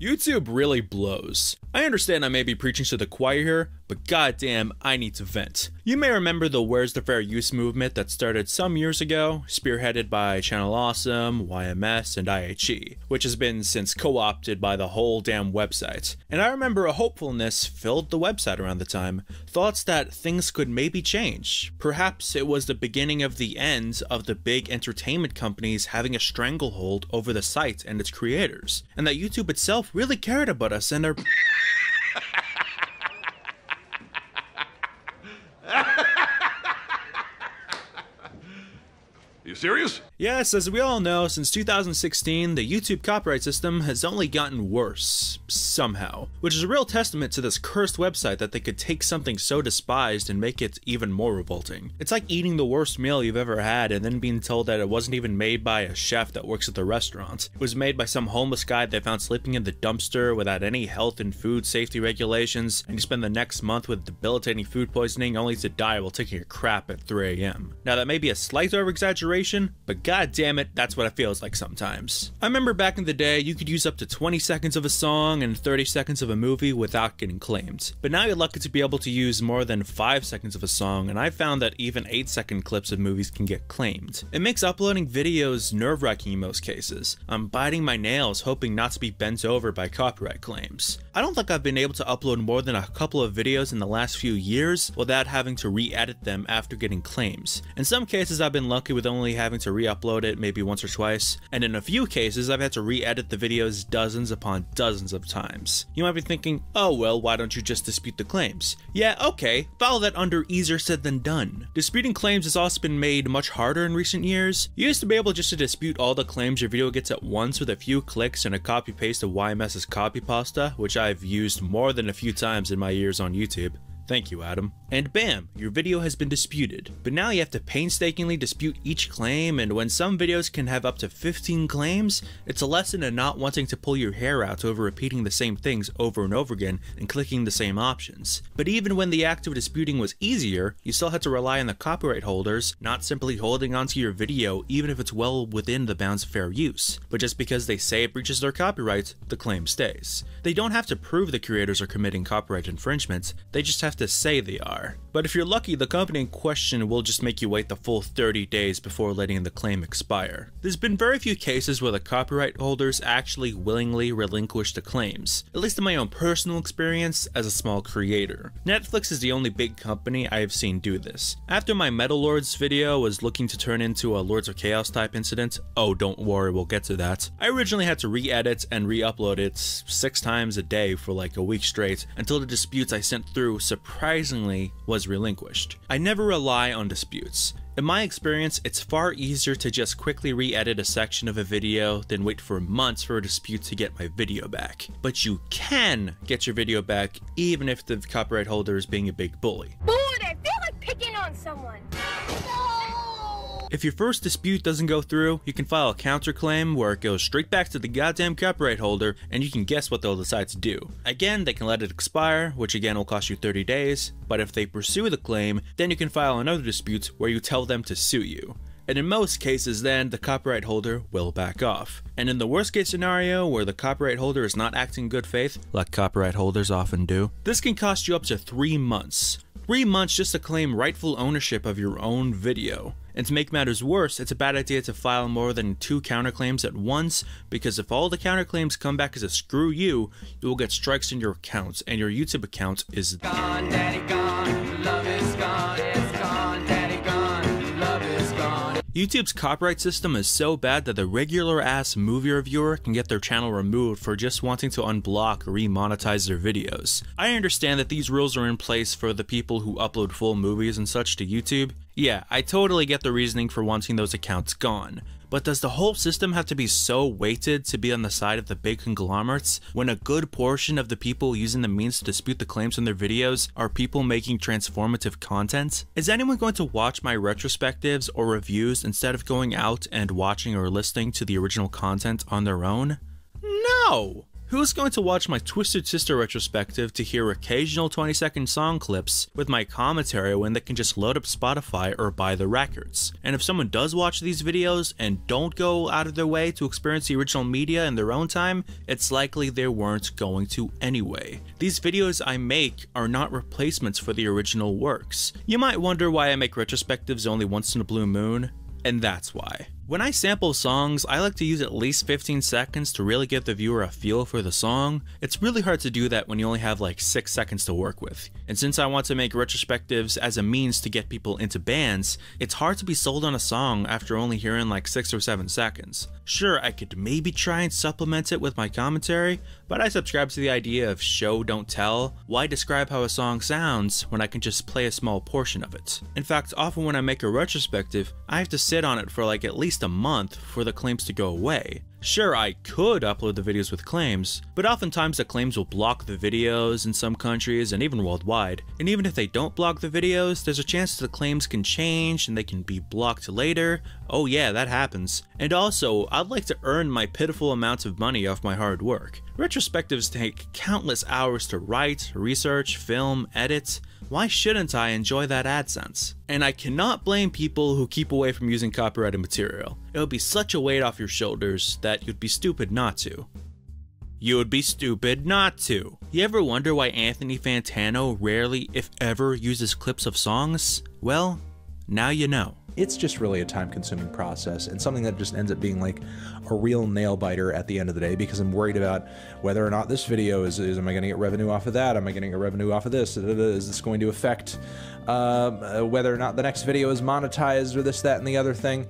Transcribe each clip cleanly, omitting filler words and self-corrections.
YouTube really blows. I understand I may be preaching to the choir here, but goddamn, I need to vent. You may remember the Where's the Fair Use movement that started some years ago, spearheaded by Channel Awesome, YMS, and IHE, which has been since co-opted by the whole damn website. And I remember a hopefulness filled the website around the time, thoughts that things could maybe change. Perhaps it was the beginning of the end of the big entertainment companies having a stranglehold over the site and its creators, and that YouTube itself really cared about us and their You serious? Yes, as we all know, since 2016, the YouTube copyright system has only gotten worse, somehow. Which is a real testament to this cursed website that they could take something so despised and make it even more revolting. It's like eating the worst meal you've ever had and then being told that it wasn't even made by a chef that works at the restaurant. It was made by some homeless guy they found sleeping in the dumpster without any health and food safety regulations, and you spend the next month with debilitating food poisoning only to die while taking a crap at 3 AM. Now that may be a slight over-exaggeration, but god damn it, that's what it feels like sometimes. I remember back in the day, you could use up to 20 seconds of a song and 30 seconds of a movie without getting claimed. But now you're lucky to be able to use more than 5 seconds of a song, and I've found that even 8-second clips of movies can get claimed. It makes uploading videos nerve-wracking in most cases. I'm biting my nails hoping not to be bent over by copyright claims. I don't think I've been able to upload more than a couple of videos in the last few years without having to re-edit them after getting claims. In some cases I've been lucky with only having to re-upload it maybe once or twice, and in a few cases I've had to re-edit the videos dozens upon dozens of times. You might be thinking, oh well, why don't you just dispute the claims? Yeah, okay, file that under easier said than done. Disputing claims has also been made much harder in recent years. You used to be able just to dispute all the claims your video gets at once with a few clicks and a copy paste of YMS's copy pasta, which I've used more than a few times in my years on YouTube. Thank you, Adam. And bam, your video has been disputed. But now you have to painstakingly dispute each claim, and when some videos can have up to 15 claims, it's a lesson in not wanting to pull your hair out over repeating the same things over and over again and clicking the same options. But even when the act of disputing was easier, you still had to rely on the copyright holders, not simply holding onto your video even if it's well within the bounds of fair use. But just because they say it breaches their copyright, the claim stays. They don't have to prove the creators are committing copyright infringement, they just have to say they are. But if you're lucky, the company in question will just make you wait the full 30 days before letting the claim expire. There's been very few cases where the copyright holders actually willingly relinquish the claims, at least in my own personal experience as a small creator. Netflix is the only big company I have seen do this. After my Metal Lords video was looking to turn into a Lords of Chaos type incident, oh don't worry, we'll get to that, I originally had to re-edit and re-upload it 6 times a day for like a week straight until the disputes I sent through surprisingly was relinquished. I never rely on disputes. In my experience, it's far easier to just quickly re-edit a section of a video than wait for months for a dispute to get my video back. But you can get your video back even if the copyright holder is being a big bully. Lord, I feel like picking on someone. If your first dispute doesn't go through, you can file a counterclaim where it goes straight back to the goddamn copyright holder, and you can guess what they'll decide to do. Again, they can let it expire, which again will cost you 30 days, but if they pursue the claim, then you can file another dispute where you tell them to sue you. And in most cases then, the copyright holder will back off. And in the worst case scenario, where the copyright holder is not acting in good faith, like copyright holders often do, this can cost you up to 3 months. 3 months just to claim rightful ownership of your own video. And to make matters worse, it's a bad idea to file more than 2 counterclaims at once, because if all the counterclaims come back as a screw you, you will get strikes in your account, and your YouTube account is gone, daddy gone, love is gone, it's gone, daddy gone, love is gone. YouTube's copyright system is so bad that the regular ass movie reviewer can get their channel removed for just wanting to unblock or remonetize their videos. I understand that these rules are in place for the people who upload full movies and such to YouTube. Yeah, I totally get the reasoning for wanting those accounts gone. But does the whole system have to be so weighted to be on the side of the big conglomerates when a good portion of the people using the means to dispute the claims in their videos are people making transformative content? Is anyone going to watch my retrospectives or reviews instead of going out and watching or listening to the original content on their own? No! Who's going to watch my Twisted Sister retrospective to hear occasional 20-second song clips with my commentary when they can just load up Spotify or buy the records? And if someone does watch these videos and don't go out of their way to experience the original media in their own time, it's likely they weren't going to anyway. These videos I make are not replacements for the original works. You might wonder why I make retrospectives only once in a blue moon, and that's why. When I sample songs, I like to use at least 15 seconds to really give the viewer a feel for the song. It's really hard to do that when you only have like 6 seconds to work with. And since I want to make retrospectives as a means to get people into bands, it's hard to be sold on a song after only hearing like 6 or 7 seconds. Sure, I could maybe try and supplement it with my commentary, but I subscribe to the idea of show don't tell. Why describe how a song sounds when I can just play a small portion of it? In fact, often when I make a retrospective, I have to sit on it for like at least a month for the claims to go away. Sure, I could upload the videos with claims, but oftentimes the claims will block the videos in some countries and even worldwide. And even if they don't block the videos, there's a chance the claims can change and they can be blocked later. Oh yeah, that happens. And also, I'd like to earn my pitiful amounts of money off my hard work. Retrospectives take countless hours to write, research, film, edit. Why shouldn't I enjoy that AdSense? And I cannot blame people who keep away from using copyrighted material. It would be such a weight off your shoulders that you'd be stupid not to. You would be stupid not to. You ever wonder why Anthony Fantano rarely, if ever, uses clips of songs? Well, now you know. It's just really a time-consuming process and something that just ends up being like a real nail-biter at the end of the day, because I'm worried about whether or not this video is am I going to get revenue off of that? Am I getting a revenue off of this? Is this going to affect whether or not the next video is monetized or this, that, and the other thing?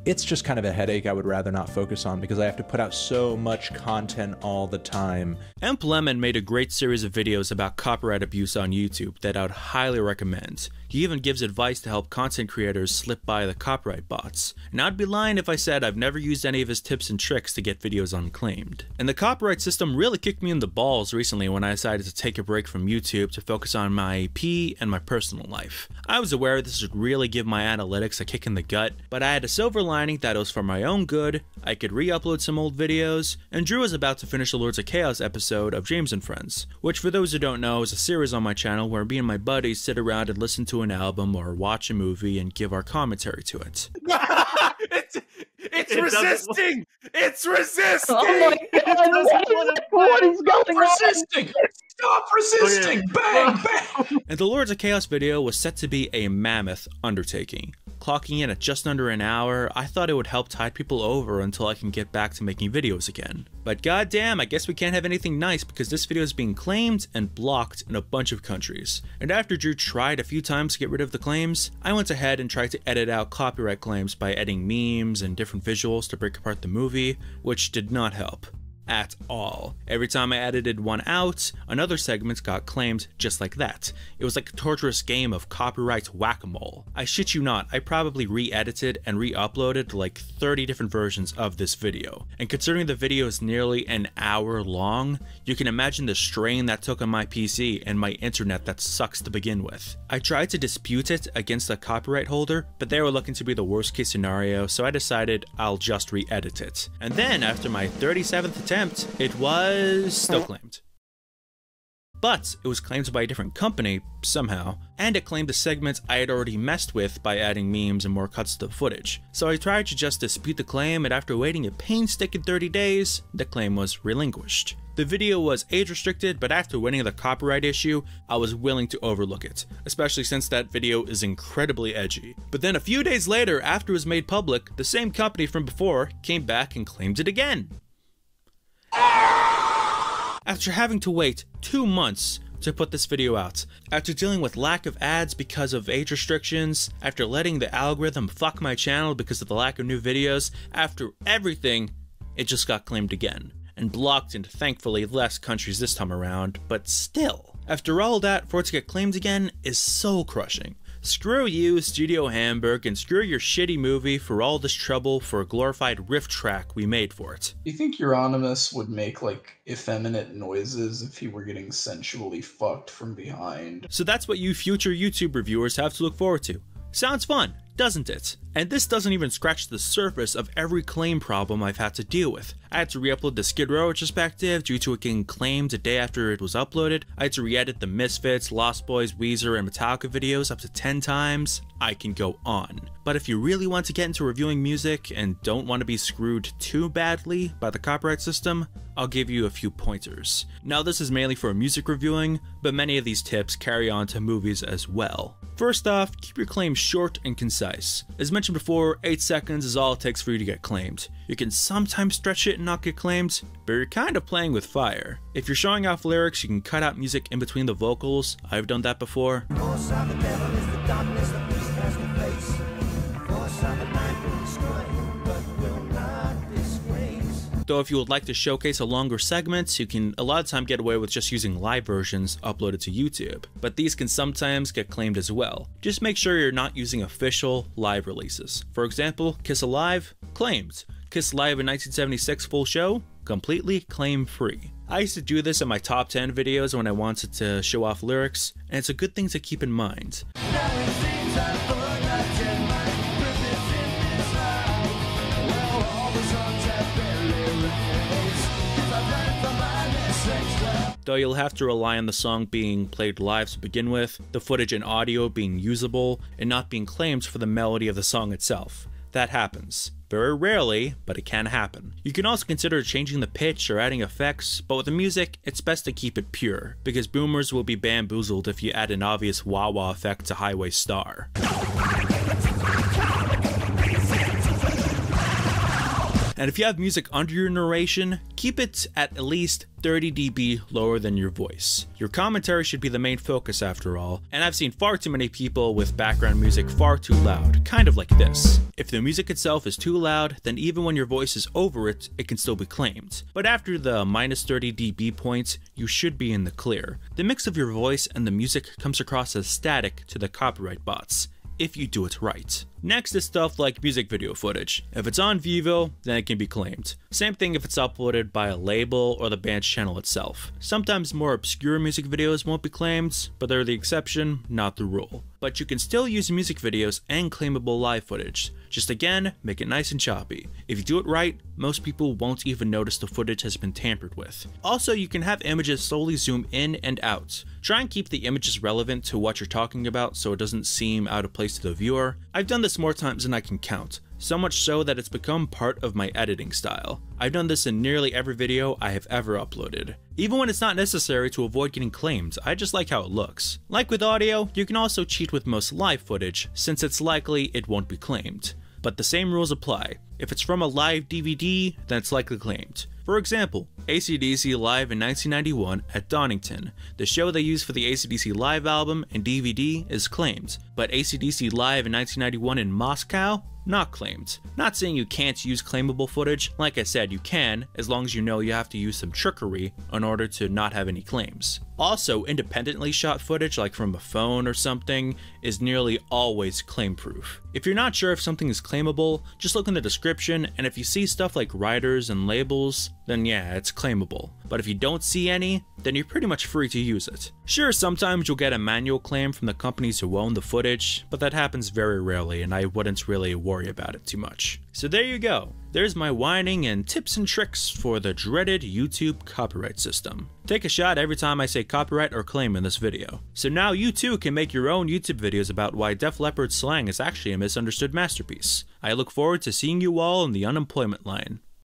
It's just kind of a headache I would rather not focus on because I have to put out so much content all the time. Emp Lemon made a great series of videos about copyright abuse on YouTube that I would highly recommend. He even gives advice to help content creators slip by the copyright bots. And I'd be lying if I said I've never used any of his tips and tricks to get videos unclaimed. And the copyright system really kicked me in the balls recently when I decided to take a break from YouTube to focus on my IP and my personal life. I was aware this would really give my analytics a kick in the gut, but I had a silver lining that it was for my own good, I could re-upload some old videos, and Drew was about to finish the Lords of Chaos episode of James and Friends, which for those who don't know is a series on my channel where me and my buddies sit around and listen to an album or watch a movie and give our commentary to it. It's resisting! It's resisting! Oh my God, what is going on? Resisting! Stop resisting! Bang! Bang! And the Lords of Chaos video was set to be a mammoth undertaking. Clocking in at just under an hour, I thought it would help tide people over until I can get back to making videos again. But goddamn, I guess we can't have anything nice because this video is being claimed and blocked in a bunch of countries. And after Drew tried a few times to get rid of the claims, I went ahead and tried to edit out copyright claims by adding memes and different visuals to break apart the movie, which did not help. At all. Every time I edited one out, another segment got claimed just like that. It was like a torturous game of copyright whack-a-mole. I shit you not, I probably re-edited and re-uploaded like 30 different versions of this video. And considering the video is nearly an hour long, you can imagine the strain that took on my PC and my internet that sucks to begin with. I tried to dispute it against the copyright holder, but they were looking to be the worst case scenario, so I decided I'll just re-edit it. And then after my 37th attempt, it was still claimed. But it was claimed by a different company, somehow, and it claimed the segments I had already messed with by adding memes and more cuts to the footage. So I tried to just dispute the claim, and after waiting a painstaking 30 days, the claim was relinquished. The video was age restricted, but after winning the copyright issue, I was willing to overlook it, especially since that video is incredibly edgy. But then a few days later, after it was made public, the same company from before came back and claimed it again. After having to wait 2 months to put this video out, after dealing with lack of ads because of age restrictions, after letting the algorithm fuck my channel because of the lack of new videos, after everything, it just got claimed again. And blocked in thankfully less countries this time around, but still. After all that, for it to get claimed again is soul crushing. Screw you, Studio Hamburg, and screw your shitty movie for all this trouble for a glorified riff track we made for it. Do you think Euronymous would make, like, effeminate noises if he were getting sensually fucked from behind? So that's what you future YouTube reviewers have to look forward to. Sounds fun. doesn't it? And this doesn't even scratch the surface of every claim problem I've had to deal with. I had to re-upload the Skid Row retrospective due to it getting claimed a day after it was uploaded. I had to re-edit the Misfits, Lost Boys, Weezer, and Metallica videos up to 10 times. I can go on. But if you really want to get into reviewing music and don't want to be screwed too badly by the copyright system, I'll give you a few pointers. Now this is mainly for music reviewing, but many of these tips carry on to movies as well. First off, keep your claims short and concise. As mentioned before, 8 seconds is all it takes for you to get claimed. You can sometimes stretch it and not get claimed, but you're kind of playing with fire. If you're showing off lyrics, you can cut out music in between the vocals. I've done that before. Though if you would like to showcase a longer segment, you can a lot of time get away with just using live versions uploaded to YouTube, but these can sometimes get claimed as well. Just make sure you're not using official live releases. For example, Kiss Alive, claimed. Kiss Live in 1976 full show, completely claim free. I used to do this in my top 10 videos when I wanted to show off lyrics, and it's a good thing to keep in mind. Though you'll have to rely on the song being played live to begin with, the footage and audio being usable, and not being claimed for the melody of the song itself. That happens. Very rarely, but it can happen. You can also consider changing the pitch or adding effects, but with the music, it's best to keep it pure, because boomers will be bamboozled if you add an obvious wah-wah effect to Highway Star. And if you have music under your narration, keep it at least 30 dB lower than your voice. Your commentary should be the main focus after all, and I've seen far too many people with background music far too loud, kind of like this. If the music itself is too loud, then even when your voice is over it, it can still be claimed. But after the minus 30 dB point, you should be in the clear. The mix of your voice and the music comes across as static to the copyright bots, if you do it right. Next is stuff like music video footage. If it's on Vivo, then it can be claimed. Same thing if it's uploaded by a label or the band's channel itself. Sometimes more obscure music videos won't be claimed, but they're the exception, not the rule. But you can still use music videos and claimable live footage. Just again, make it nice and choppy. If you do it right, most people won't even notice the footage has been tampered with. Also, you can have images slowly zoom in and out. Try and keep the images relevant to what you're talking about so it doesn't seem out of place to the viewer. I've done this more times than I can count, so much so that it's become part of my editing style. I've done this in nearly every video I have ever uploaded. Even when it's not necessary to avoid getting claimed, I just like how it looks. Like with audio, you can also cheat with most live footage, since it's likely it won't be claimed. But the same rules apply. If it's from a live DVD, then it's likely claimed. For example, AC/DC Live in 1991 at Donington. The show they used for the AC/DC Live album and DVD is claimed, but AC/DC Live in 1991 in Moscow? Not claimed. Not saying you can't use claimable footage, like I said you can, as long as you know you have to use some trickery in order to not have any claims. Also, independently shot footage like from a phone or something is nearly always claim proof. If you're not sure if something is claimable, just look in the description, and if you see stuff like writers and labels, then yeah, it's claimable. But if you don't see any, then you're pretty much free to use it. Sure, sometimes you'll get a manual claim from the companies who own the footage, but that happens very rarely and I wouldn't really worry about it too much. So there you go. There's my whining and tips and tricks for the dreaded YouTube copyright system. Take a shot every time I say copyright or claim in this video. So now you too can make your own YouTube videos about why Def Leppard's slang is actually a misunderstood masterpiece. I look forward to seeing you all in the unemployment line.